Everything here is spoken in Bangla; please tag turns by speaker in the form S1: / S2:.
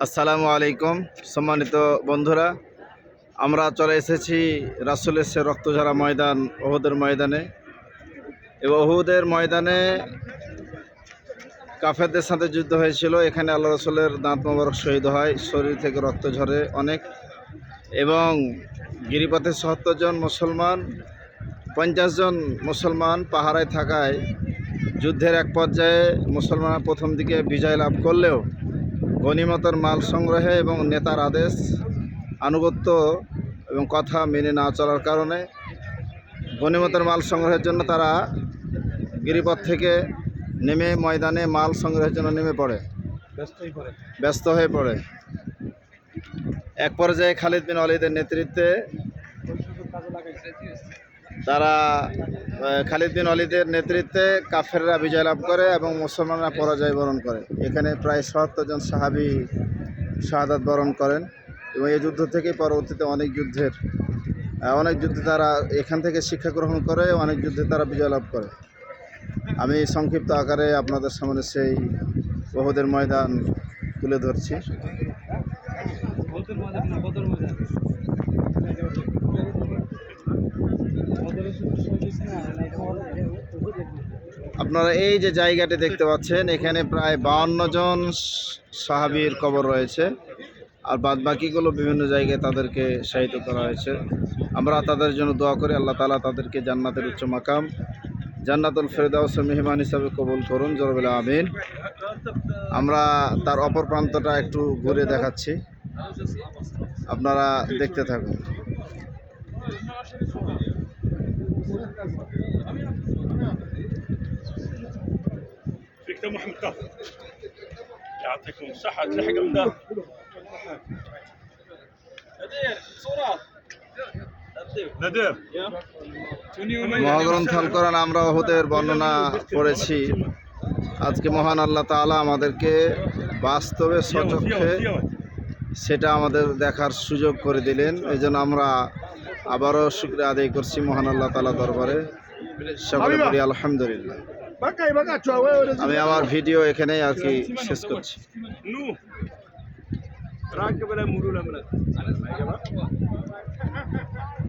S1: আসসালামু আলাইকুম সম্মানিত বন্ধুরা, আমরা চলে এসেছি রাসূলের সে রক্তঝরা ময়দান উহুদের ময়দানে। এবং উহুদের ময়দানে কাফেরদের সাথে যুদ্ধ হয়েছিল। এখানে আল্লাহ রাসূলের দাঁত মোবারক শহীদ হয়, শরীর থেকে রক্ত ঝরে অনেক। এবং গিরিপথে ৭০ জন মুসলমান, ৫০ জন মুসলমান পাহারায় থাকায় যুদ্ধের এক পর্যায়ে মুসলমানরা প্রথম দিকে বিজয় লাভ করলেও গনিমতের মাল সংগ্রহে এবং নেতার আদেশ আনুগত্য এবং কথা মেনে না চলার কারণে গনিমতের মাল সংগ্রহের জন্য তারা গিরিপথ থেকে নেমে ময়দানে মাল সংগ্রহের জন্য নেমে পড়ে, ব্যস্ত হয়ে পড়ে। এক পর্যায়ে খালিদ বিন ওয়ালিদের নেতৃত্বে খালিদ বিন ওয়ালিদের নেতৃত্বে কাফেররা বিজয় লাভ করে এবং মুসলমানরা পরাজয় বরণ করে। এখানে প্রায় ৭০ জন সাহাবী শাহাদাত বরণ করেন। এবং এই যুদ্ধ থেকেই পরবর্তীতে অনেক যুদ্ধে তারা এখান থেকে শিক্ষা গ্রহণ করে, অনেক যুদ্ধে তারা বিজয় লাভ করে। আমি সংক্ষিপ্ত আকারে আপনাদের সামনে সেই উহুদের ময়দান তুলে ধরছি। আপনারা এই যে জায়গাটি দেখতে পাচ্ছেন, এখানে প্রায় ৫২ জন সাহাবীর কবর রয়েছে, আর বাদ বাকিগুলো বিভিন্ন জায়গায় তাদেরকে শায়িত করা হয়েছে। আমরা তাদের জন্য দোয়া করি, আল্লাহ তাআলা তাদেরকে জান্নাতের উচ্চ মাকাম জান্নাতুল ফেরদাউসের মেহমান হিসাবে কবুল করুন, জোরে বলে আমিন। আমরা তার অপর প্রান্তটা একটু ঘুরে দেখাচ্ছি, আপনারা দেখতে থাকুন।
S2: دكتور محمد كاف يعطيكم الصحة تلحق من ده نادر صورات نادر
S1: মহাগ্রন্থ আল কোরআন আমরা উহুদের বর্ণনা পড়েছি। আজকে মহান আল্লাহ তাআলা আমাদেরকে বাস্তবে সচক্ষে সেটা আমাদের দেখার সুযোগ করে দিলেন। এই জন্য আমরা আবারও শুকরিয়া আদায় করছি মহান আল্লাহ তাআলা দরবারে। সকলে বলি আলহামদুলিল্লাহ। আমি আমার ভিডিও এখানেই আর কি শেষ করছি।
S2: راكب ولا مرور ولا